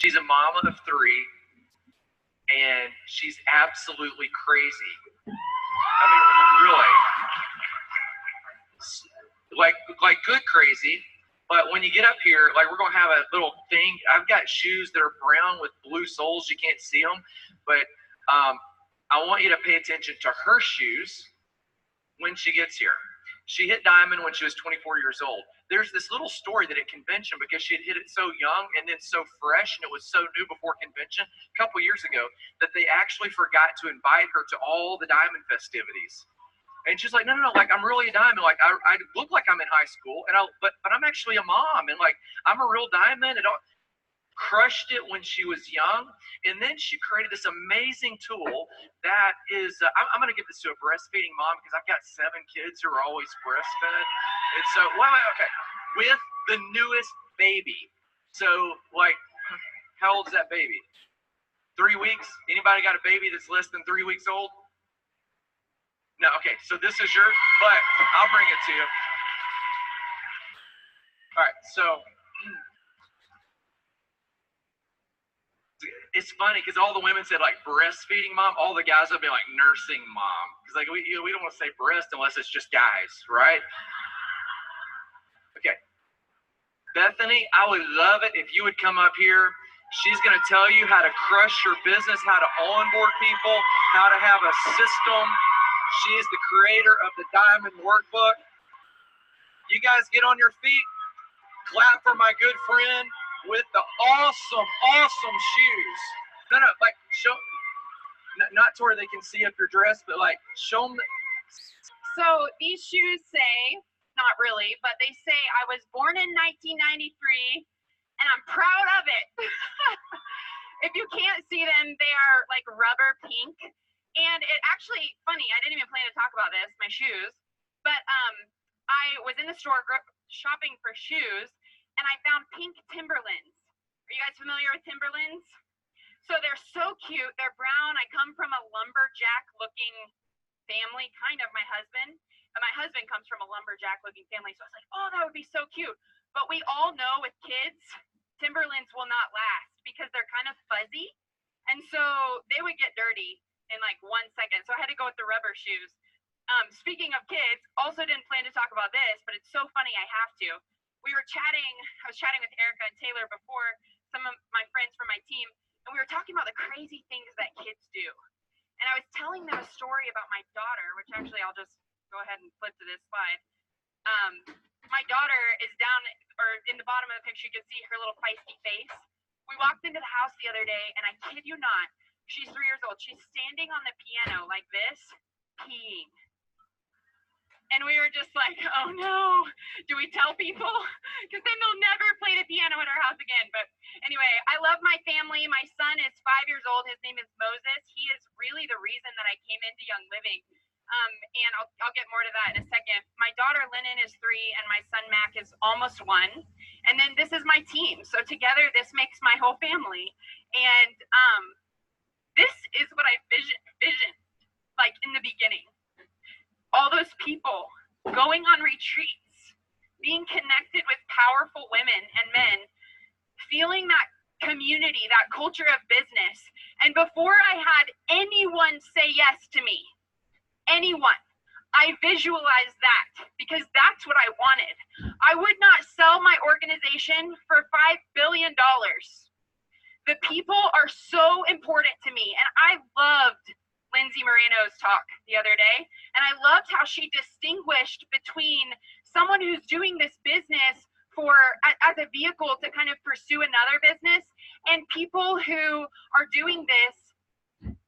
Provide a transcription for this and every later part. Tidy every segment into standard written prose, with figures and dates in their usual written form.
She's a mama of 3, and she's absolutely crazy. I mean, really, like good crazy. But when you get up here, like we're gonna have a little thing. I've got shoes that are brown with blue soles. You can't see them, but I want you to pay attention to her shoes when she gets here. She hit diamond when she was 24 years old. There's this little story that at convention, because she had hit it so young and then so fresh, and it was so new before convention a couple years ago, that they actually forgot to invite her to all the diamond festivities. And she's like, no, like I'm really a diamond. Like I look like I'm in high school, and but I'm actually a mom, and like I'm a real diamond. And crushed it when she was young, and then she created this amazing tool that is. I'm going to give this to a breastfeeding mom, because I've got 7 kids who are always breastfed, and so okay, with the newest baby. So like, how old is that baby? 3 weeks? Anybody got a baby that's less than 3 weeks old? No, okay, so this is your, but I'll bring it to you. All right, so it's funny because all the women said like breastfeeding mom, all the guys have been like nursing mom, because like we don't want to say breast unless it's just guys, right? Okay, Bethany, I would love it if you would come up here. She's going to tell you how to crush your business, how to onboard people, how to have a system. She is the creator of the Diamond Workbook. You guys get on your feet. Clap for my good friend with the awesome shoes. No, like show, not to where they can see up your dress, but like show them. So these shoes say, not really, but they say I was born in 1993, and I'm proud of it. If you can't see them, they are like rubber pink. And it actually, funny, I didn't even plan to talk about this, my shoes, but I was in the store shopping for shoes, and I found pink Timberlands. Are you guys familiar with Timberlands? So they're so cute. They're brown. I come from a lumberjack-looking family, kind of, my husband. And my husband comes from a lumberjack-looking family, so I was like, oh, that would be so cute. But we all know with kids, Timberlands will not last because they're kind of fuzzy, and so they would get dirty in like 1 second. So I had to go with the rubber shoes. Speaking of kids, also didn't plan to talk about this, but it's so funny I have to. I was chatting with Erica and Taylor before, some of my friends from my team, and we were talking about the crazy things that kids do. And I was telling them a story about my daughter, which actually I'll just go ahead and flip to this slide. My daughter is down, or in the bottom of the picture, you can see her little feisty face. We walked into the house the other day, and I kid you not, she's 3 years old. She's standing on the piano like this, peeing. And we were just like, oh no, do we tell people? Because then they'll never play the piano at our house again. But anyway, I love my family. My son is 5 years old. His name is Moses. He is really the reason that I came into Young Living. And I'll get more to that in a second. My daughter Lennon is 3, and my son Mac is almost 1. And then this is my team. So together, this makes my whole family. And this is what I visioned, like in the beginning. All those people going on retreats, being connected with powerful women and men, feeling that community, that culture of business. And before I had anyone say yes to me, anyone, I visualized that because that's what I wanted. I would not sell my organization for $5 billion. The people are so important to me, and I loved Lindsay Moreno's talk the other day, and I loved how she distinguished between someone who's doing this business as a vehicle to kind of pursue another business, and people who are doing this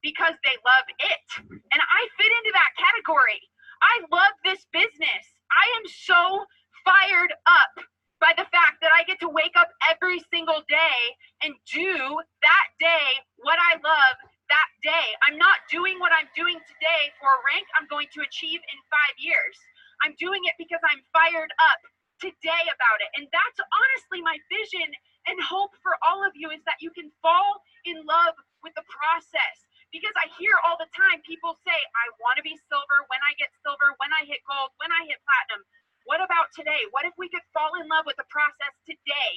because they love it. And I fit into that category. I love this business. I am so fired up by the fact that I get to wake up every single day and do that day what I love that day. I'm not doing what I'm doing today for a rank I'm going to achieve in 5 years. I'm doing it because I'm fired up today about it. And that's honestly my vision and hope for all of you, is that you can fall in love with the process. Because I hear all the time people say, I want to be silver, when I get silver, when I hit gold, when I hit platinum. What about today? What if we could fall in love with the process today?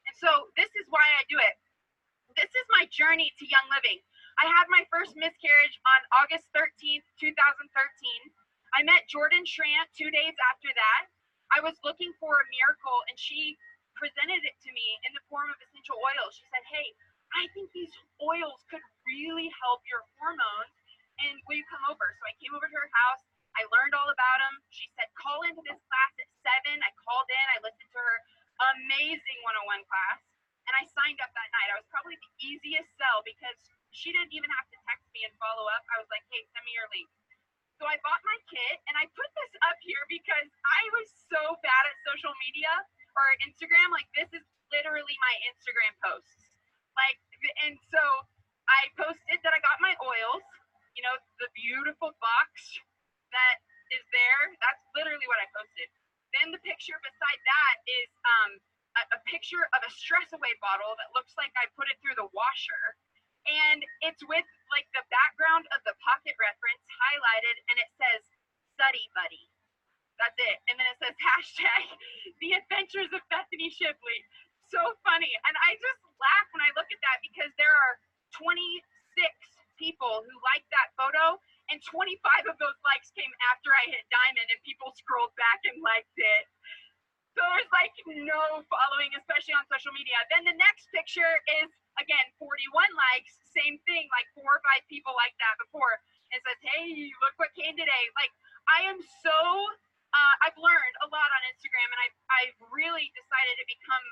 And so this is why I do it. journey to Young Living. I had my first miscarriage on August 13th, 2013. I met Jordan Schrant 2 days after that. I was looking for a miracle, and she presented it to me in the form of essential oils. She said, hey, I think these oils could really help your hormones, and will you come over? So I came over to her house. I learned all about them. She said, call into this class at 7. I called in. I listened to her amazing 101 class, and I signed up that night. I was probably the easiest sell because she didn't even have to text me and follow up. I was like, hey, send me your link. So I bought my kit, and I put this up here because I was so bad at social media or Instagram. Like, this is literally my Instagram posts. Like, and so I posted that I got my oils, you know, the beautiful box that is there. That's literally what I posted. Then the picture beside that is a picture of a Stress Away bottle that looks like I put it through the washer. And it's with like the background of the pocket reference highlighted, and it says Study Buddy. That's it. And then it says hashtag The Adventures of Bethany Shipley. So funny. And I just laugh when I look at that because there are 26 people who liked that photo, and 25 of those likes came after I hit diamond, and people scrolled back and liked it. So there's like no following, especially on social media. Then the next picture is, again, 41 likes, same thing, like 4 or 5 people like that before. It says, hey, look what came today. Like, I am so, I've learned a lot on Instagram, and I've really decided to become,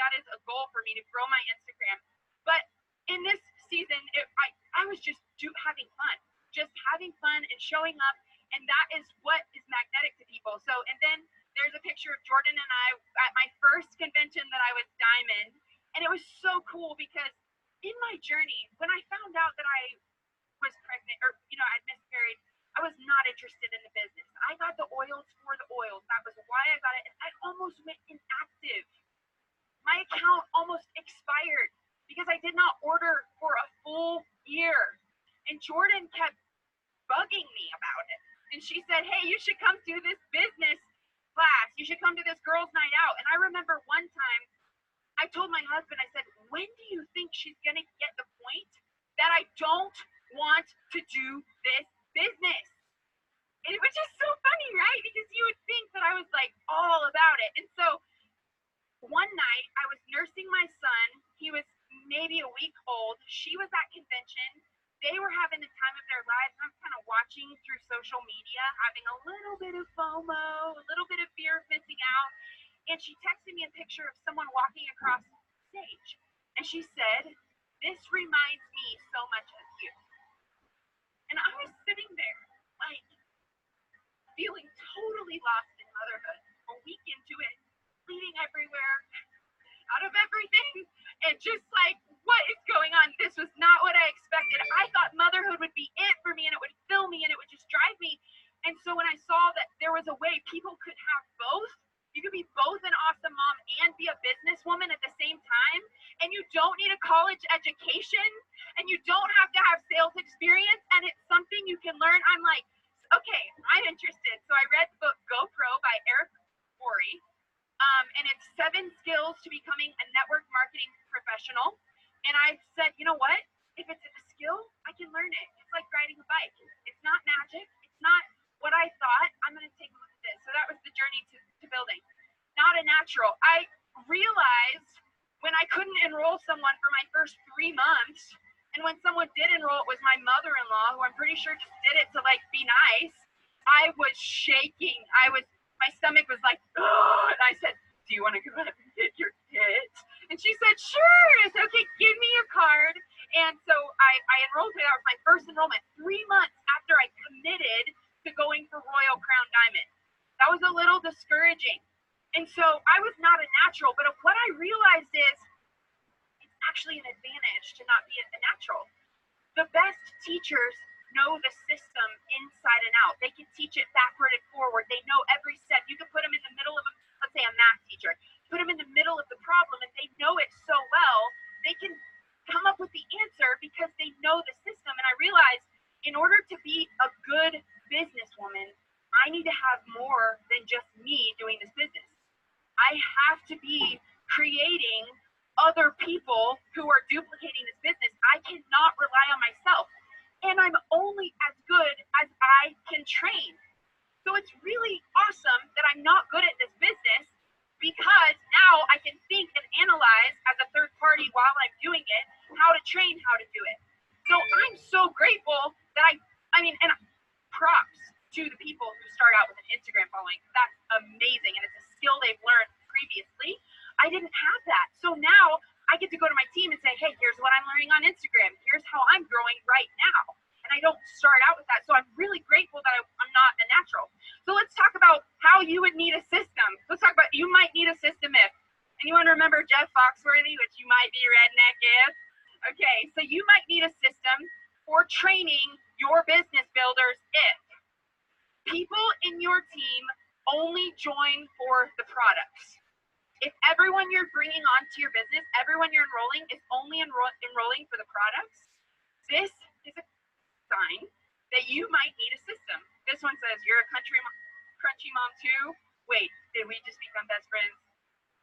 that is a goal for me, to grow my Instagram. But in this season, I was just having fun and showing up, and that is what is magnetic to people. So, and then there's a picture of Jordan and I at my first convention that I was diamond. And it was so cool because in my journey, when I found out that I was pregnant, or, you know, I'd miscarried, I was not interested in the business. I got the oils for the oils. That was why I got it. And I almost went inactive. My account almost expired because I did not order for a full year. And Jordan kept bugging me about it. And she said, hey, you should come do this business class. You should come to this girls' night out. And I remember one time I told my husband, I said, when do you think she's going to get the point that I don't want to do this business? And it was just so funny, right? Because you would think that I was like all about it. And so one night I was nursing my son. He was maybe a week old. She was at convention. They were having the time of their lives. I'm kind of watching through social media, having a little bit of FOMO, a little bit of fear of missing out. And she texted me a picture of someone walking across the stage. And she said, this reminds me so much of you. And I was sitting there, like, feeling totally lost in motherhood, a week into it, bleeding everywhere, out of everything, and just like, what is going on? This was not what I expected. I thought motherhood would be it for me, and it would fill me, and it would just drive me. And so when I saw that there was a way people could have both, you could be both an awesome mom and be a businesswoman at the same time, and you don't need a college education, and you don't have to have sales experience, and it's something you can learn. I'm like, okay, I'm interested. So I read the book GoPro by Eric Worre. And it's 7 skills to becoming a network marketing professional. And I said, you know what? If it's a skill, I can learn it. It's like riding a bike. It's not magic. It's not what I thought. I'm going to take a look at this. So that was the journey to building. Not a natural. I realized when I couldn't enroll someone for my first 3 months, and when someone did enroll, it was my mother-in-law, who I'm pretty sure just did it to like be nice. I was shaking. My stomach was like, oh, and I said, do you want to go ahead and get your kit? And she said, sure. I said, okay, give me your card. And so I enrolled her. That was my first enrollment 3 months after I committed to going for Royal Crown Diamond. That was a little discouraging. And so I was not a natural, but what I realized is it's actually an advantage to not be a natural. The best teachers know the system inside and out. They can teach it backward and forward. They know every step. You can put them in the middle of, let's say, a math teacher. Put them in the middle of the problem, and they know it so well. They can come up with the answer because they know the system. And I realized in order to be a good businesswoman, I need to have more than just me doing this business. I have to be creating other people who are duplicating this business. I cannot rely on myself. And I'm only as good as I can train. So it's really awesome that I'm not good at this business, because now I can think and analyze as a third party while I'm doing it, how to train, how to do it. So I'm so grateful that I mean, and props to the people who start out with an Instagram following. That's amazing. And it's a skill they've learned previously. I didn't have that. So now I get to go to my team and say, hey, here's what I'm learning on Instagram. Here's how I'm growing right now. And I don't start out with that. So I'm really grateful that I'm not a natural. So let's talk about how you would need a system. Let's talk about, you might need a system if. Anyone remember Jeff Foxworthy, which you might be redneck if? Okay, so you might need a system for training your business builders if people in your team only join for the products. If everyone you're bringing onto your business, everyone you're enrolling is only enrolling for the products, this is a sign that you might need a system. This one says, you're a crunchy mom too. Wait, did we just become best friends?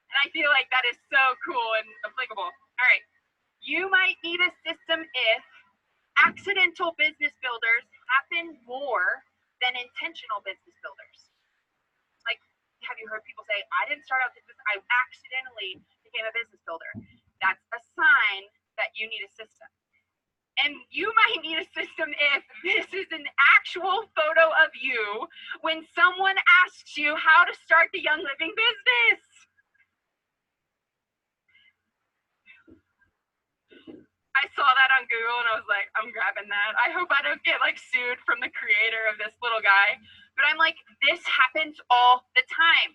And I feel like that is so cool and applicable. All right, you might need a system if accidental business builders happen more than intentional business builders. Like, have you heard people say, I didn't start out this business, I accidentally became a business builder? That's a sign that you need a system. And you might need a system if this is an actual photo of you when someone asks you how to start the Young Living business. I saw that on Google and I was like, I'm grabbing that. I hope I don't get like sued from the creator of this little guy. But I'm like, this happens all the time.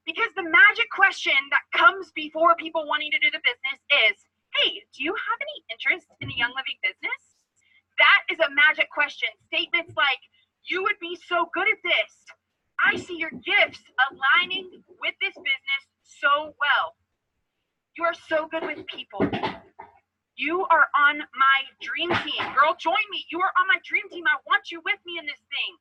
Because the magic question that comes before people wanting to do the business is, hey, do you have any interest in a Young Living business? That is a magic question. Statements like, you would be so good at this. I see your gifts aligning with this business so well. You are so good with people. You are on my dream team. Girl, join me. You are on my dream team. I want you with me in this thing.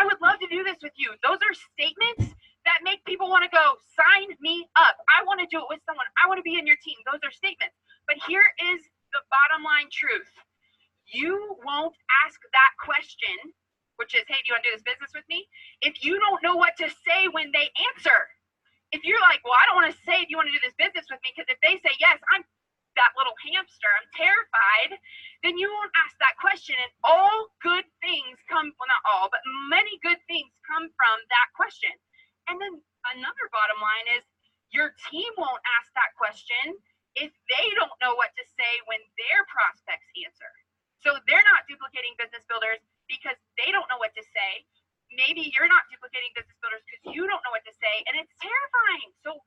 I would love to do this with you. Those are statements that make people want to go, sign me up. I want to do it with someone. I want to be in your team. Those are statements. But here is the bottom line truth. You won't ask that question, which is, hey, do you want to do this business with me? If you don't know what to say when they answer. If you're like, well, I don't want to say, do you want to do this business with me? Because if they say yes, I'm that little hamster, I'm terrified, then you won't ask that question. And all good things come, well, not all, but many good things come from that question. And then another bottom line is your team won't ask that question if they don't know what to say when their prospects answer. So they're not duplicating business builders because they don't know what to say. Maybe you're not duplicating business builders because you don't know what to say, and it's terrifying. So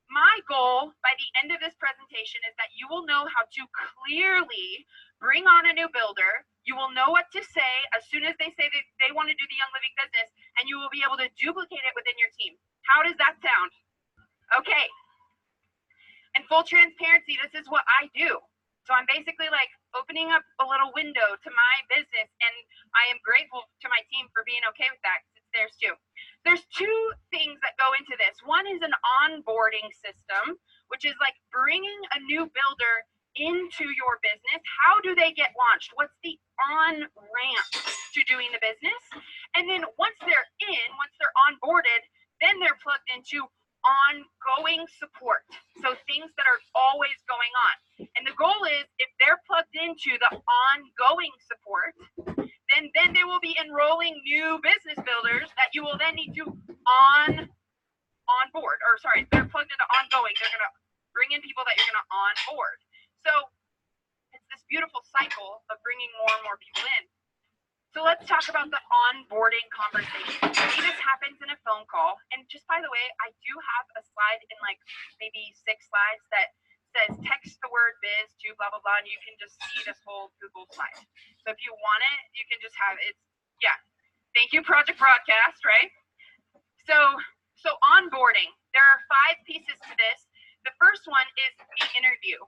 my goal by the end of this presentation is that you will know how to clearly bring on a new builder. You will know what to say as soon as they say that they want to do the Young Living business, and you will be able to duplicate it within your team. How does that sound? Okay. And full transparency, this is what I do. So I'm basically like opening up a little window to my business, and I am grateful to my team for being okay with that, because it's theirs too. There's two things that go into this. One is an onboarding system, which is like bringing a new builder into your business. How do they get launched? What's the on-ramp to doing the business? And then once they're in, once they're onboarded, then they're plugged into ongoing support. So things that are always going on. And the goal is, if they're plugged into the ongoing support, then they will be enrolling new business builders that you will then need to onboard. Or sorry, they're plugged into ongoing. They're going to bring in people that you're going to onboard. So it's this beautiful cycle of bringing more and more people in. So let's talk about the onboarding conversation. Maybe this happens in a phone call. And just by the way, I do have a slide in like maybe 6 slides that says text the word biz to blah, blah, blah, and you can just see this whole Google slide. So if you want it, you can just have it. Yeah. Thank you, Project Broadcast, right? So onboarding. There are 5 pieces to this. The first one is the interview.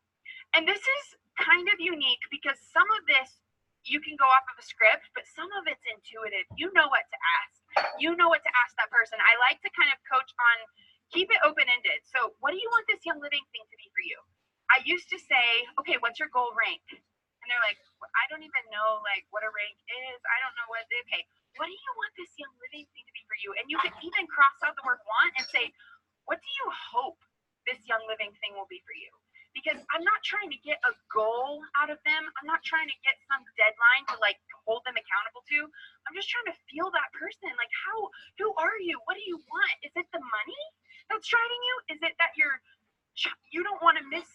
And this is kind of unique because some of this you can go off of a script, but some of it's intuitive. You know what to ask. You know what to ask that person. I like to kind of coach on keep it open-ended. So what do you want this Young Living thing to be for you? I used to say, okay, what's your goal rank? And they're like, well, I don't even know like what a rank is. I don't know okay, what do you want this Young Living thing to be for you? And you could even cross out the word want and say, what do you hope this Young Living thing will be for you? Because I'm not trying to get a goal out of them. I'm not trying to get some deadline to like hold them accountable to. I'm just trying to feel that person. Like, who are you? What do you want? Is it the money that's driving you? Is it that you don't want to miss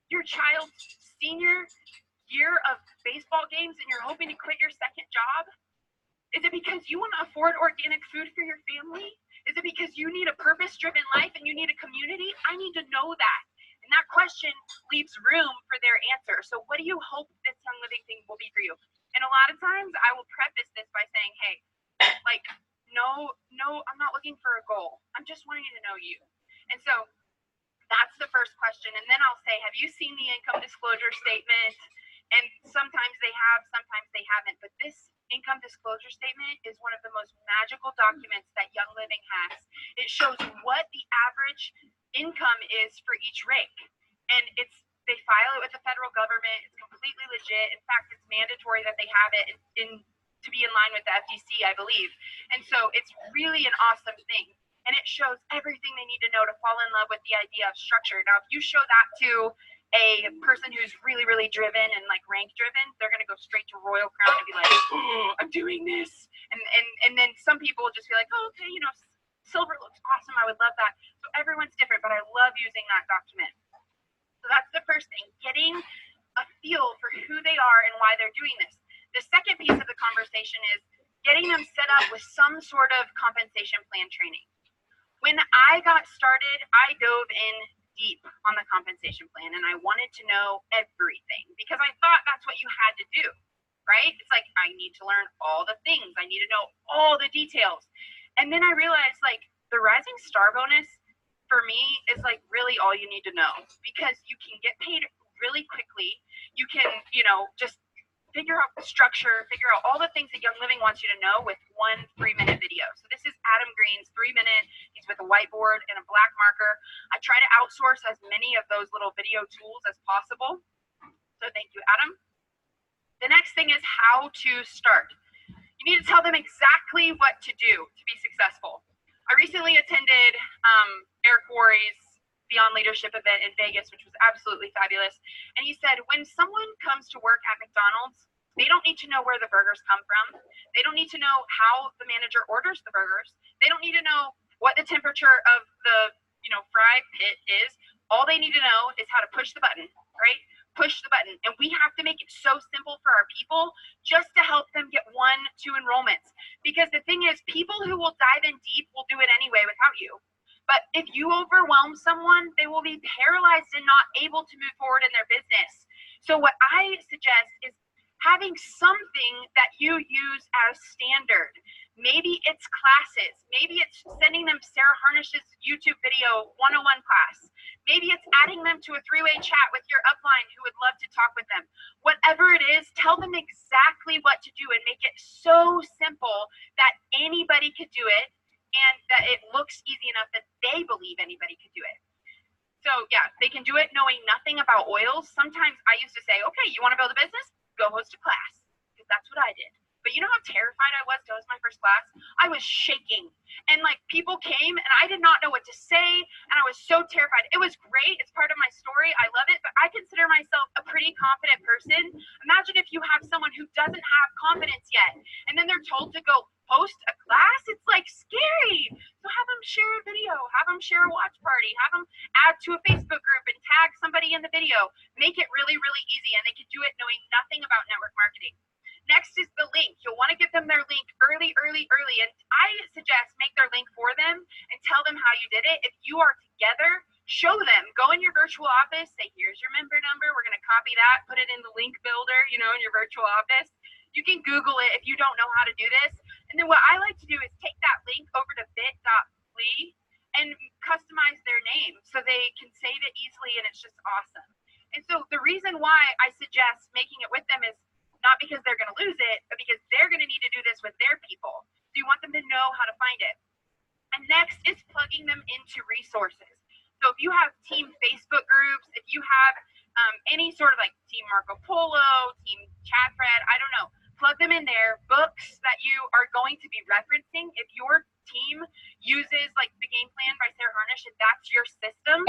your child's senior year of baseball games and you're hoping to quit your second job? Is it because you want to afford organic food for your family? Is it because you need a purpose-driven life and you need a community? I need to know that. And that question leaves room for their answer. So what do you hope this Young Living thing will be for you? And a lot of times I will preface this by saying, hey, like, no, I'm not looking for a goal. I'm just wanting to know you. And so that's the first question. And then I'll say, have you seen the income disclosure statement? And sometimes they have, sometimes they haven't. But this income disclosure statement is one of the most magical documents that Young Living has. It shows what the average income is for each rank. And they file it with the federal government. It's completely legit. In fact, it's mandatory that they have it to be in line with the FDC, I believe. And so it's really an awesome thing. And it shows everything they need to know to fall in love with the idea of structure. Now, if you show that to a person who's really, really driven and like rank driven, they're going to go straight to Royal Crown and be like, oh, I'm doing this. And then some people will just be like, oh, okay, silver looks awesome. I would love that. So everyone's different, but I love using that document. So that's the first thing, getting a feel for who they are and why they're doing this. The second piece of the conversation is getting them set up with some sort of compensation plan training. When I got started, I dove in deep on the compensation plan and I wanted to know everything because I thought that's what you had to do, right? It's like, I need to learn all the things. I need to know all the details. And then I realized like the Rising Star bonus for me is like really all you need to know because you can get paid really quickly. You can, just figure out the structure, figure out all the things that Young Living wants you to know with one 3-minute video. So this is Adam Green's 3-minute. He's with a whiteboard and a black marker. I try to outsource as many of those little video tools as possible. So thank you, Adam. The next thing is how to start. You need to tell them exactly what to do to be successful. I recently attended Eric Worre's Beyond Leadership event in Vegas, which was absolutely fabulous. And he said, when someone comes to work at McDonald's, they don't need to know where the burgers come from. They don't need to know how the manager orders the burgers. They don't need to know what the temperature of the, fry pit is. All they need to know is how to push the button, right? Push the button. And we have to make it so simple for our people just to help them get 1-2 enrollments. Because the thing is, people who will dive in deep will do it anyway without you. But if you overwhelm someone, they will be paralyzed and not able to move forward in their business. So what I suggest is having something that you use as standard. Maybe it's classes. Maybe it's sending them Sarah Harnish's YouTube video 101 class. Maybe it's adding them to a 3-way chat with your upline who would love to talk with them. Whatever it is, tell them exactly what to do and make it so simple that anybody could do it. And that it looks easy enough that they believe anybody could do it. So yeah, they can do it knowing nothing about oils. Sometimes I used to say, okay, you want to build a business? Go host a class. Because that's what I did. But you know how terrified I was to host my first class? I was shaking. And like people came and I did not know what to say. And I was so terrified. It was great. It's part of my story. I love it. But I consider myself a pretty confident person. Imagine if you have someone who doesn't have confidence yet. And then they're told to go host a class. It's like scary. So have them share a video. Have them share a watch party. Have them add to a Facebook group and tag somebody in the video. Make it really, really easy. And they can do it knowing nothing about network marketing. Next is the link. You'll want to give them their link early. And I suggest make their link for them and tell them how you did it. If you are together, show them. Go in your virtual office. Say, here's your member number. We're going to copy that. Put it in the link builder, in your virtual office. You can Google it if you don't know how to do this. And then what I like to do is take that link over to bit.ly and customize their name so they can save it easily, and it's just awesome. And so the reason why I suggest making it with them is not because they're going to lose it, but because they're going to need to do this with their people. So you want them to know how to find it. And next is plugging them into resources. So if you have team Facebook groups, if you have any sort of like Team Marco Polo, Team Chat Fred, I don't know, plug them in there. Books that you are going to be referencing. If your team uses like the Game Plan by Sarah Harnish, if that's your system,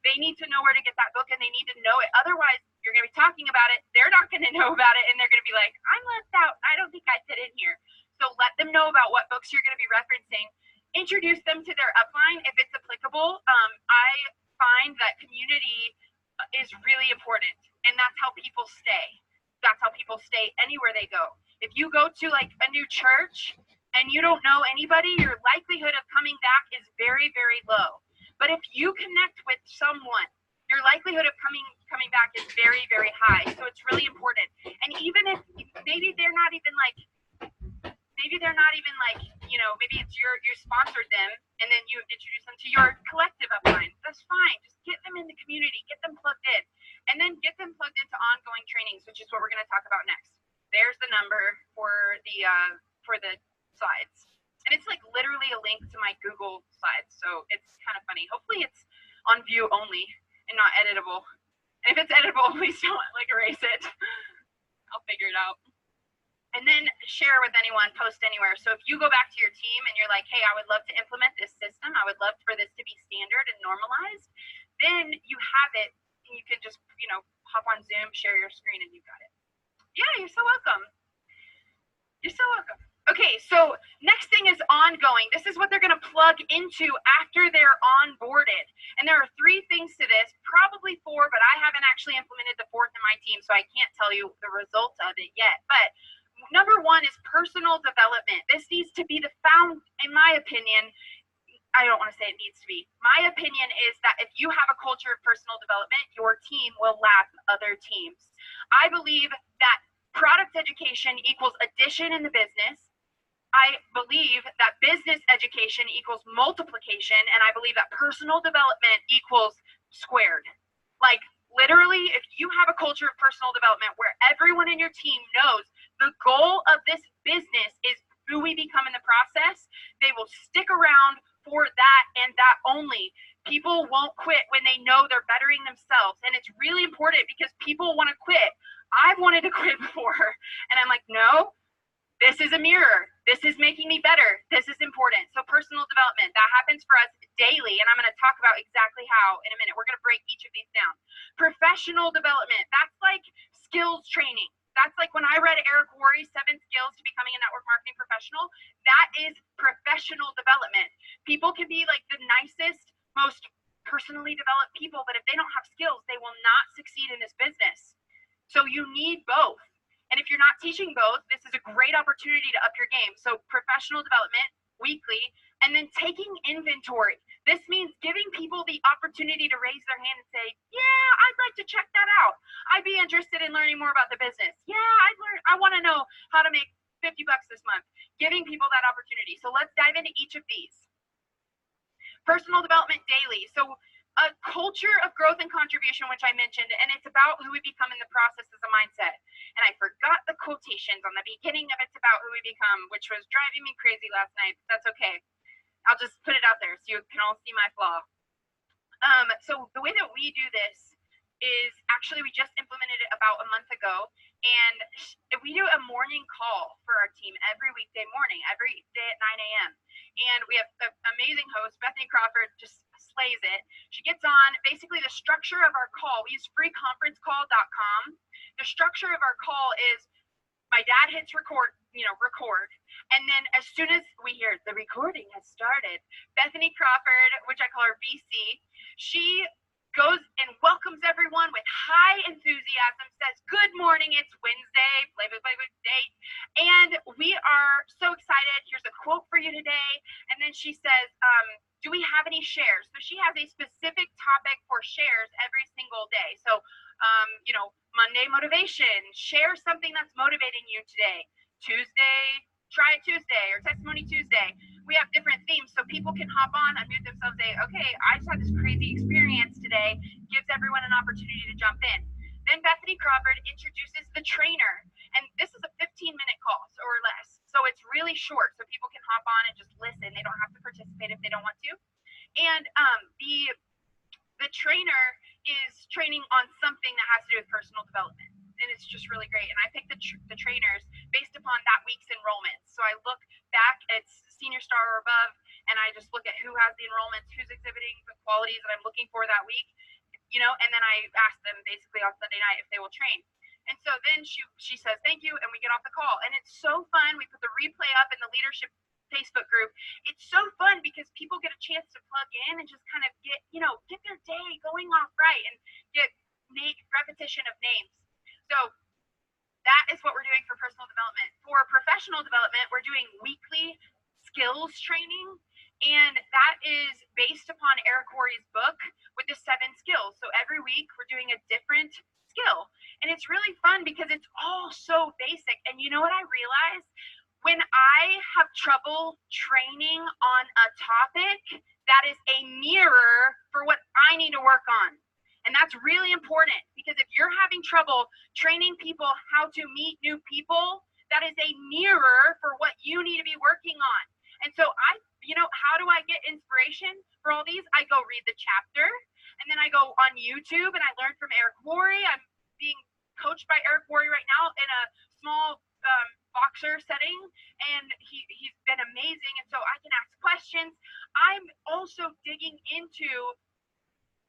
they need to know where to get that book and they need to know it. Otherwise, you're going to be talking about it. They're not going to know about it and they're going to be like, I'm left out. I don't think I fit in here. So let them know about what books you're going to be referencing. Introduce them to their upline if it's applicable. I find that community is really important, and that's how people stay. That's how people stay anywhere they go. If you go to like a new church and you don't know anybody, your likelihood of coming back is very, very low. But if you connect with someone, your likelihood of coming back is very, very high. So it's really important. And even if maybe they're not even like, you know, maybe it's you sponsored them and then you introduce them to your collective upline. That's fine. Just get them in the community, get them plugged in, and then get them plugged into ongoing trainings, which is what we're going to talk about next. There's the number for the slides. And it's like literally a link to my Google slides. So it's kind of funny. Hopefully it's on view only and not editable. And if it's editable, please don't like erase it. I'll figure it out. And then share with anyone, post anywhere. So if you go back to your team and you're like, hey, I would love to implement this system. I would love for this to be standard and normalized. Then you have it and you can just, you know, hop on Zoom, share your screen, and you've got it. Yeah, you're so welcome. You're so welcome. Okay, so next thing is ongoing. This is what they're going to plug into after they're onboarded. And there are 3 things to this, probably 4, but I haven't actually implemented the 4th in my team, so I can't tell you the results of it yet. But number 1 is personal development. This needs to be in my opinion, I don't want to say it needs to be. My opinion is that if you have a culture of personal development, your team will lap other teams. I believe that product education equals addition in the business. I believe that business education equals multiplication, and I believe that personal development equals squared. Like literally, if you have a culture of personal development where everyone in your team knows the goal of this business is who we become in the process, they will stick around for that and that only. People won't quit when they know they're bettering themselves, and it's really important because people want to quit. I've wanted to quit before, and I'm like, no, this is a mirror. This is making me better. This is important. So personal development, that happens for us daily, and I'm going to talk about exactly how in a minute. We're going to break each of these down. Professional development, that's like skills training. That's like when I read Eric Worre's 7 Skills to Becoming a Network Marketing Professional. That is professional development. People can be like the nicest, most personally developed people, but if they don't have skills, they will not succeed in this business. So you need both. And if you're not teaching both, this is a great opportunity to up your game. So professional development weekly, and then taking inventory. This means giving people the opportunity to raise their hand and say, yeah, I'd like to check that out. I'd be interested in learning more about the business. Yeah, I want to know how to make $50 this month. Giving people that opportunity. So let's dive into each of these. Personal development daily. So a culture of growth and contribution, which I mentioned, and it's about who we become in the process as a mindset. And I forgot the quotations on the beginning of It's About Who We Become, which was driving me crazy last night, but that's okay. I'll just put it out there so you can all see my flaw. So the way that we do this is actually we just implemented it about a month ago, and we do a morning call for our team every weekday morning, every day at 9 a.m. And we have an amazing host, Bethany Crawford, just slays it. She gets on. Basically, the structure of our call, we use freeconferencecall.com. The structure of our call is my dad hits record, and then as soon as we hear the recording has started, Bethany Crawford, which I call her BC, she goes and welcomes everyone with high enthusiasm, says, good morning, it's Wednesday, blah, blah, blah, blah, date, and we are so excited. Here's a quote for you today. And then she says, do we have any shares? So she has a specific topic for shares every single day. So, Monday motivation, share something that's motivating you today. Tuesday, try it Tuesday, or Testimony Tuesday. We have different themes so people can hop on, unmute themselves, say, okay, I just had this crazy experience today, gives everyone an opportunity to jump in. Then Bethany Crawford introduces the trainer, and this is a 15-minute call or less, so it's really short, so people can hop on and just listen. They don't have to participate if they don't want to. And the the trainer is training on something that has to do with personal development. And it's just really great. And I picked the trainers based upon that week's enrollment. So I look back at Senior Star or above, and I just look at who has the enrollments, who's exhibiting the qualities that I'm looking for that week, you know, and then I ask them basically on Sunday night if they will train. And so then she says, thank you, and we get off the call. And it's so fun. We put the replay up in the leadership Facebook group. It's so fun because people get a chance to plug in and just kind of get, you know, get their day going off right and get repetition of names. So that is what we're doing for personal development. For professional development, we're doing weekly skills training, and that is based upon Eric Worre's book with the 7 skills. So every week we're doing a different skill, and it's really fun because it's all so basic. And you know what I realized? When I have trouble training on a topic, that is a mirror for what I need to work on. And that's really important because if you're having trouble training people how to meet new people, that is a mirror for what you need to be working on. And so how do I get inspiration for all these? I go read the chapter, and then I go on YouTube and I learn from Eric Worre. I'm being coached by Eric Worre right now in a small boxer setting, and he's been amazing. And so I can ask questions. I'm also digging into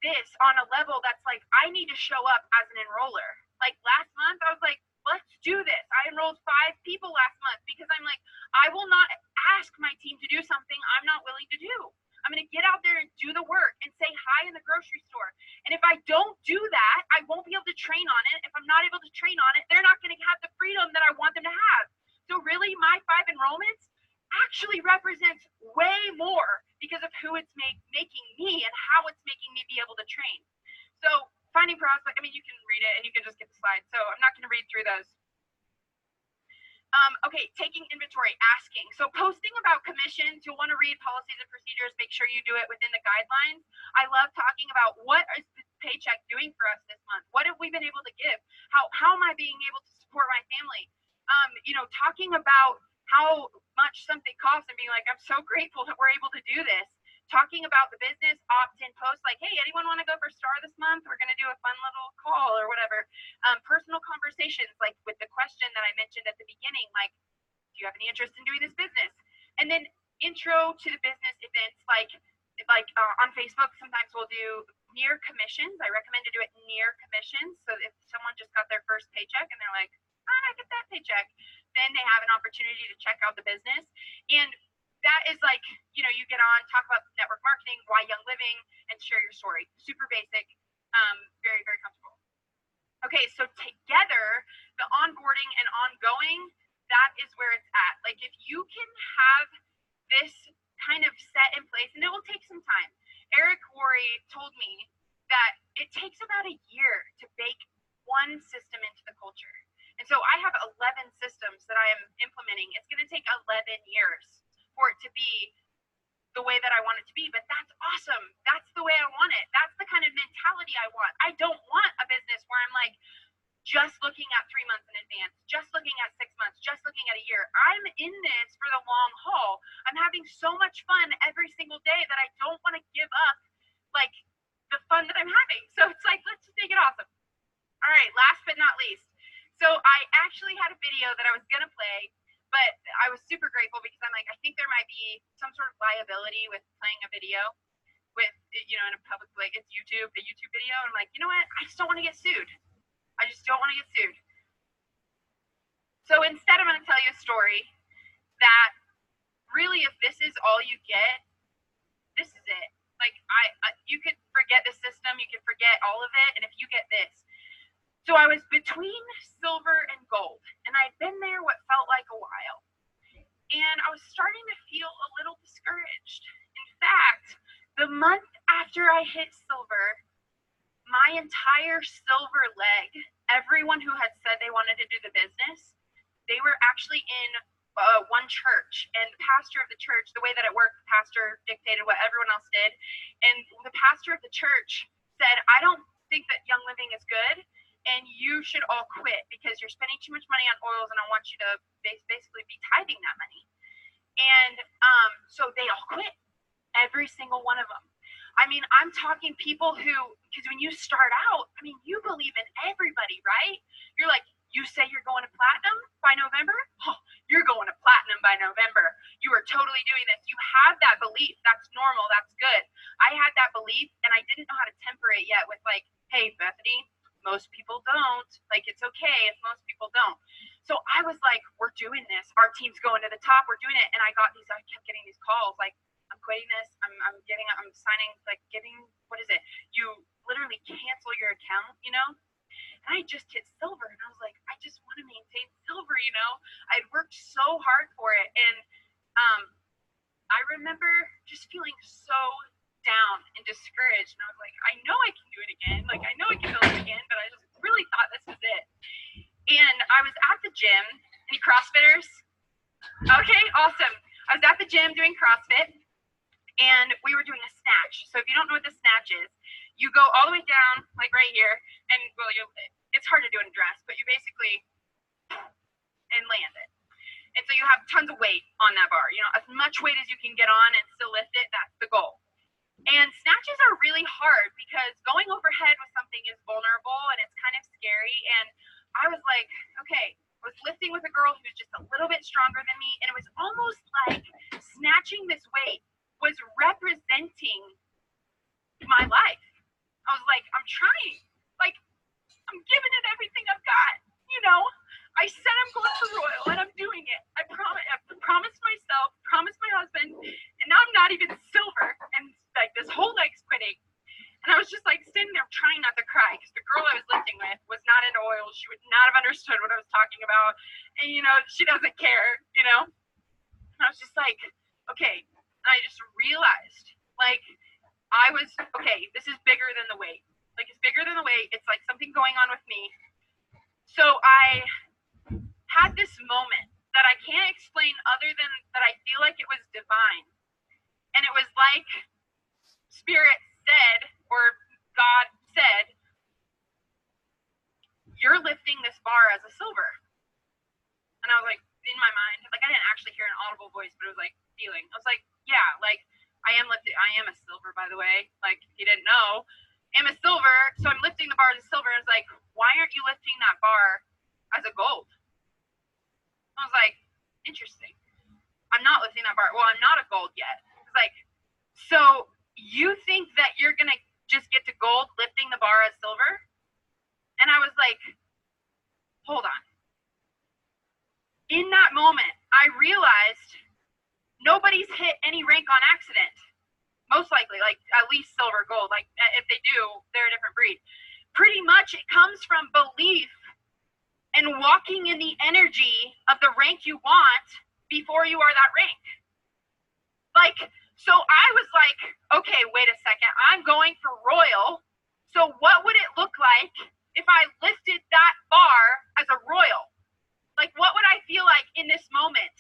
this on a level that's like, I need to show up as an enroller. Like last month, I was like, let's do this. I enrolled 5 people last month because I'm like, I will not ask my team to do something I'm not willing to do. I'm going to get out there and do the work and say hi in the grocery store. And if I don't do that, I won't be able to train on it. If I'm not able to train on it, they're not going to have the freedom that I want them to have. So really, my 5 enrollments actually represents way more because of who it's making me and how it's making me be able to train. So finding prospect, I mean, you can read it and you can just get the slides. So I'm not going to read through those. Okay, taking inventory, asking. So posting about commissions, you'll want to read policies and procedures. Make sure you do it within the guidelines. I love talking about what is the paycheck doing for us this month? What have we been able to give? How am I being able to support my family? Talking about how much something costs and being like, I'm so grateful that we're able to do this. Talking about the business opt-in post, like, hey, anyone want to go for Star this month? We're going to do a fun little call or whatever. Personal conversations, like with the question that I mentioned at the beginning, like, do you have any interest in doing this business? And then intro to the business events, like on Facebook, sometimes we'll do near commissions. I recommend to do it near commissions. So if someone just got their first paycheck and they're like, I get that paycheck, then they have an opportunity to check out the business. And that is like, you get on, talk about network marketing, why Young Living, and share your story. Super basic, very, very comfortable. Okay, so together, the onboarding and ongoing, that is where it's at. Like if you can have this kind of set in place, and it will take some time. Eric Worre told me that it takes about a year to bake one system into the culture. And so I have 11 systems that I am implementing. It's going to take 11 years for it to be the way that I want it to be, but that's awesome. That's the way I want it. That's the kind of mentality I want. I don't want a business where I'm like just looking at 3 months in advance, just looking at 6 months, just looking at a year. I'm in this for the long haul. I'm having so much fun every single day that I don't want to give up like the fun that I'm having. So it's like, let's just make it awesome. All right, last but not least. So I actually had a video that I was going to play, but I was super grateful because I'm like, I think there might be some sort of liability with playing a video with, in a public, like it's a YouTube video. And I'm like, you know what? I just don't want to get sued. I just don't want to get sued. So instead, I'm going to tell you a story that really, if this is all you get, this is it. Like you could forget the system, you could forget all of it. And if you get this, so I was between silver and gold, and I'd been there what felt like a while. And I was starting to feel a little discouraged. In fact, the month after I hit silver, my entire silver leg, everyone who had said they wanted to do the business, they were actually in one church, and the pastor of the church, the way that it worked, the pastor dictated what everyone else did. And the pastor of the church said, I don't think that Young Living is good, and you should all quit because you're spending too much money on oils, and I want you to basically be tithing that money. And so they all quit, every single one of them. I mean, I'm talking people who, because when you start out, I mean, you believe in everybody, right? You're like, you say you're going to platinum by November? Oh, you're going to platinum by November. You are totally doing this. You have that belief. That's normal. That's good. I had that belief, and I didn't know how to temper it yet with like, hey, Bethany, most people don't. Like, it's okay if most people don't. So I was like, we're doing this. Our team's going to the top. We're doing it. And I kept getting these calls like, I'm quitting this. I'm signing, like what is it? You literally cancel your account, you know? And I just hit silver. And I was like, I just want to maintain silver, you know? I'd worked so hard for it. And I remember just feeling so down and discouraged. And I was like, I know I can do it again. Like, I know I can build it again, but I just really thought this was it. And I was at the gym. Any CrossFitters? Okay, awesome. I was at the gym doing CrossFit, and we were doing a snatch. So if you don't know what the snatch is, you go all the way down, like right here, and well, it's hard to do in a dress, but you basically and land it. And so you have tons of weight on that bar. You know, as much weight as you can get on and still lift it, that's the goal. And snatches are really hard because going overhead with something is vulnerable and it's kind of scary. And I was like, okay, I was lifting with a girl who was just a little bit stronger than me, and it was almost like snatching this weight was representing my life. I was like, I'm trying. Like, I'm giving it everything I've got. You know, I said I'm going to Royal, and I'm doing it. I promised myself, promised my husband, and now I'm not even silver. And like this whole leg's quitting. And I was just like sitting there trying not to cry because the girl I was lifting with was not into oils. She would not have understood what I was talking about. And, you know, she doesn't care, you know. And I was just like, okay. And I just realized, like, this is bigger than the weight. Like, it's bigger than the weight. It's like something going on with me. So I had this moment that I can't explain other than that I feel like it was divine. And it was like Spirit said, or God said, you're lifting this bar as a silver. And I was like, in my mind, like I didn't actually hear an audible voice, but it was like feeling. I was like, yeah, like I am a silver, by the way. Like if you didn't know, I'm a silver, so I'm lifting the bar as a silver. And it's like, why aren't you lifting that bar as a gold? I was like, interesting. I'm not lifting that bar. Well, I'm not a gold yet. It's like, so you think that you're gonna just get to gold lifting the bar as silver? And I was like, hold on. In that moment, I realized nobody's hit any rank on accident. Most likely, like at least silver, gold. Like if they do, they're a different breed. Pretty much it comes from belief and walking in the energy of the rank you want before you are that rank. Like, so I was like, okay, wait a second. I'm going for Royal. So what would it look like if I lifted that bar as a Royal? Like, what would I feel like in this moment?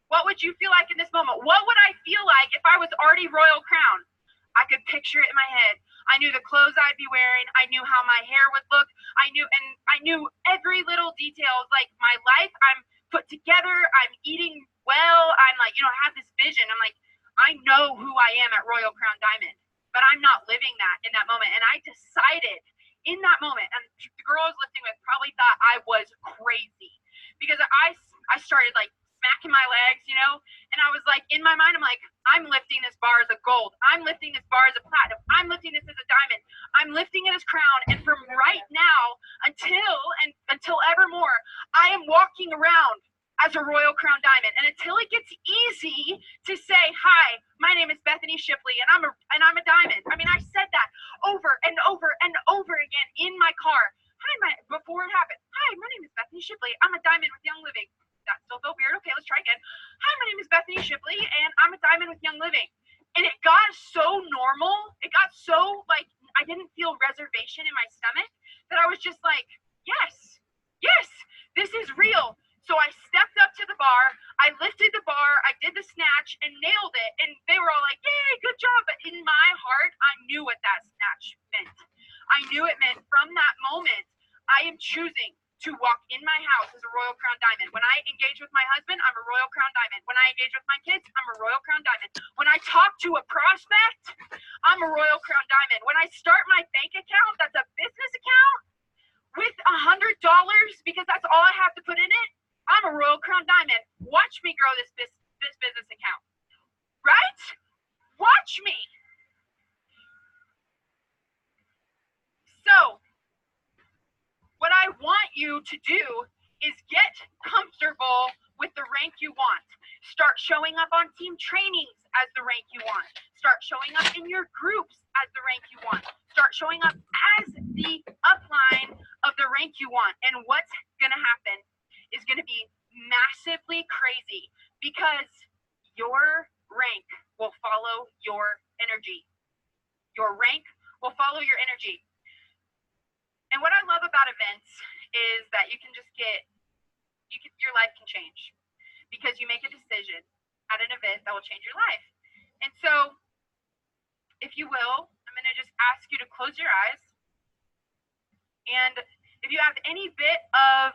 What would you feel like in this moment? What would I feel like if I was already Royal Crown? I could picture it in my head. I knew the clothes I'd be wearing. I knew how my hair would look. I knew every little detail of like my life. I'm put together. I'm eating well. I'm like, you know, I have this vision. I'm like, I know who I am at Royal Crown Diamond, but I'm not living that in that moment. And I decided in that moment, and the girl I was lifting with probably thought I was crazy because I started like smacking my legs, you know, and I was like, in my mind, I'm like, I'm lifting this bar as a gold. I'm lifting this bar as a platinum. I'm lifting this as a diamond. I'm lifting it as crown. And from right now until evermore, I am walking around as a Royal Crown Diamond. And until it gets easy to say, hi, my name is Bethany Shipley, and I'm a diamond. I mean, I said that over and over and over again in my car. Before it happened. Hi, my name is Bethany Shipley. I'm a diamond with Young Living. That still felt weird. Okay, let's try again. Hi, my name is Bethany Shipley, and I'm a diamond with Young Living. And it got so normal. It got so, like, I didn't feel reservation in my stomach that I was just like, yes, this is real. So I stepped up to the bar. I lifted the bar. I did the snatch and nailed it. And they were all like, yay, good job. But in my heart, I knew what that snatch meant. I knew it meant from that moment, I am choosing to walk in my house is a Royal Crown Diamond. When I engage with my husband, I'm a Royal Crown Diamond. When I engage with my kids, I'm a Royal Crown Diamond. When I talk to a prospect, I'm a Royal Crown Diamond. When I start my bank account, that's a business account with $100 because that's all I have to put in it, I'm a Royal Crown Diamond. Watch me grow this business account. Right? Watch me. So, what I want you to do is get comfortable with the rank you want. Start showing up on team trainings as the rank you want. Start showing up in your groups as the rank you want. Start showing up as the upline of the rank you want. And what's going to happen is going to be massively crazy because your rank will follow your energy. Your rank will follow your energy. And what I love about events is that you can just your life can change because you make a decision at an event that will change your life. And so, if you will, I'm going to just ask you to close your eyes. And if you have any bit of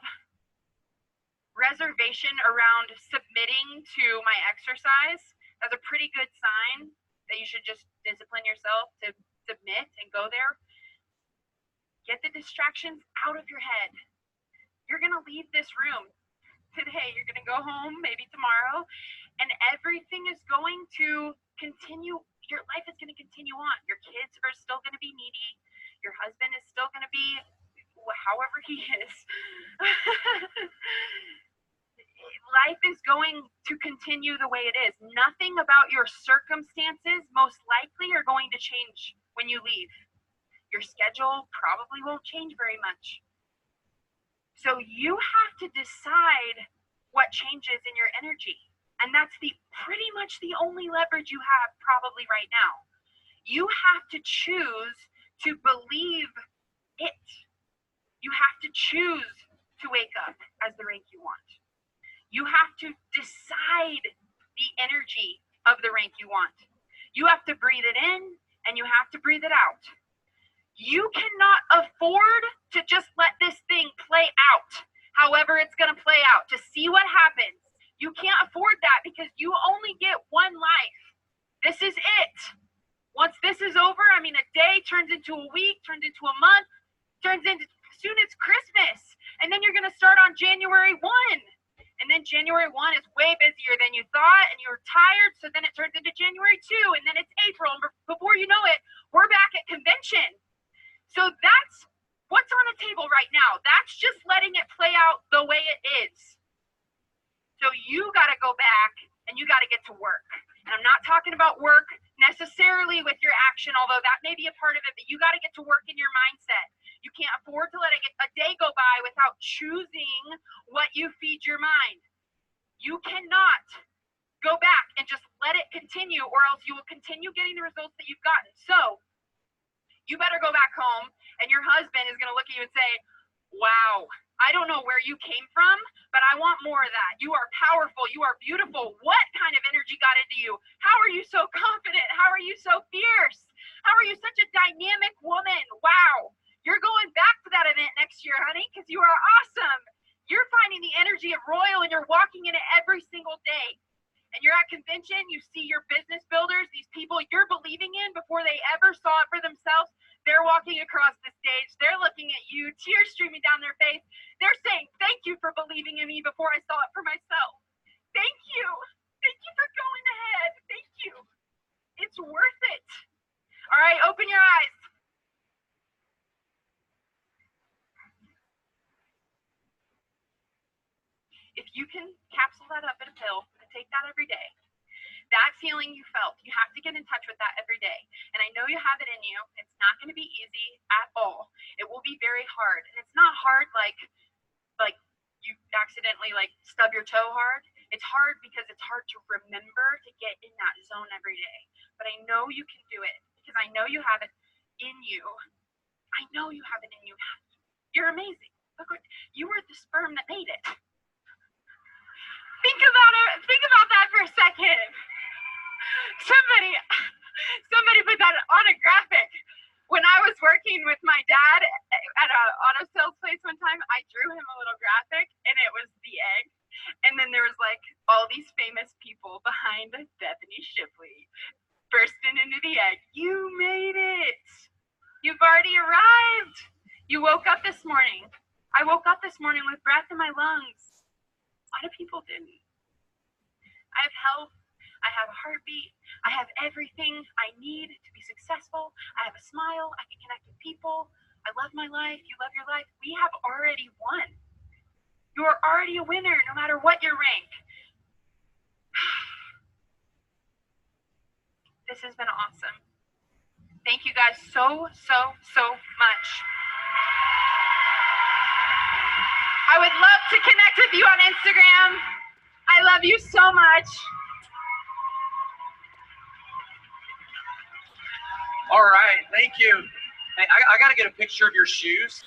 reservation around submitting to my exercise, that's a pretty good sign that you should just discipline yourself to submit and go there. Get the distractions out of your head. You're going to leave this room today. You're going to go home maybe tomorrow, and everything is going to continue. Your life is going to continue on. Your kids are still going to be needy. Your husband is still going to be however he is. Life is going to continue the way it is. Nothing about your circumstances most likely are going to change when you leave. Your schedule probably won't change very much. So you have to decide what changes in your energy. And that's pretty much the only leverage you have probably right now. You have to choose to believe it. You have to choose to wake up as the rank you want. You have to decide the energy of the rank you want. You have to breathe it in and you have to breathe it out. You cannot afford to just let this thing play out however it's going to play out, to see what happens. You can't afford that because you only get one life. This is it. Once this is over, a day turns into a week, turns into a month, soon it's Christmas. And then you're going to start on January 1. And then January 1 is way busier than you thought, and you're tired, so then it turns into January 2, and then it's April, and before you know it, we're back at convention. So that's what's on the table right now. That's just letting it play out the way it is. So you got to go back and you got to get to work. And I'm not talking about work necessarily with your action, although that may be a part of it, but you got to get to work in your mindset. You can't afford to let a day go by without choosing what you feed your mind. You cannot go back and just let it continue, or else you will continue getting the results that you've gotten. So you better go back home, and your husband is going to look at you and say, wow, I don't know where you came from, but I want more of that. You are powerful. You are beautiful. What kind of energy got into you? How are you so confident? How are you so fierce? How are you such a dynamic woman? Wow. You're going back to that event next year, honey, because you are awesome. You're finding the energy of Royal, and you're walking in it every single day. And you're at convention, you see your business builders, these people you're believing in before they ever saw it for themselves. They're walking across the stage. They're looking at you, tears streaming down their face. They're saying, thank you for believing in me before I saw it for myself. Thank you. Thank you for going ahead. Thank you. It's worth it. All right, open your eyes. If you can capsule that up in a pill and take that every day, that feeling you felt, you have to get in touch with that every day. And I know you have it in you. It's not going to be easy at all. It will be very hard. And it's not hard like you accidentally stub your toe hard. It's hard because it's hard to remember to get in that zone every day. But I know you can do it because I know you have it in you. I know you have it in you. You're amazing. Look what you were the sperm that made it. Think about it. Think about that for a second. Somebody put that on a graphic. when I was working with my dad at a auto sales place one time, I drew him a little graphic, and it was the egg. And then there was like all these famous people behind Bethany Shipley bursting into the egg. You made it. You've already arrived. You woke up this morning. I woke up this morning with breath in my lungs. A lot of people didn't. I have health. I have a heartbeat. I have everything I need to be successful. I have a smile. I can connect with people. I love my life. You love your life. We have already won. You are already a winner, no matter what your rank. This has been awesome. Thank you guys so much. I would love to connect with you on Instagram. I love you so much. All right, thank you. Hey, I got to get a picture of your shoes.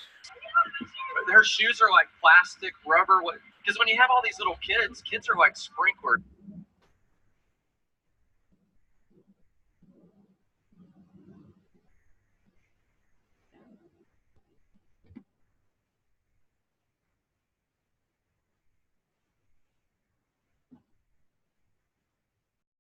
Her shoes are like plastic, rubber. Because when you have all these little kids are like sprinklers.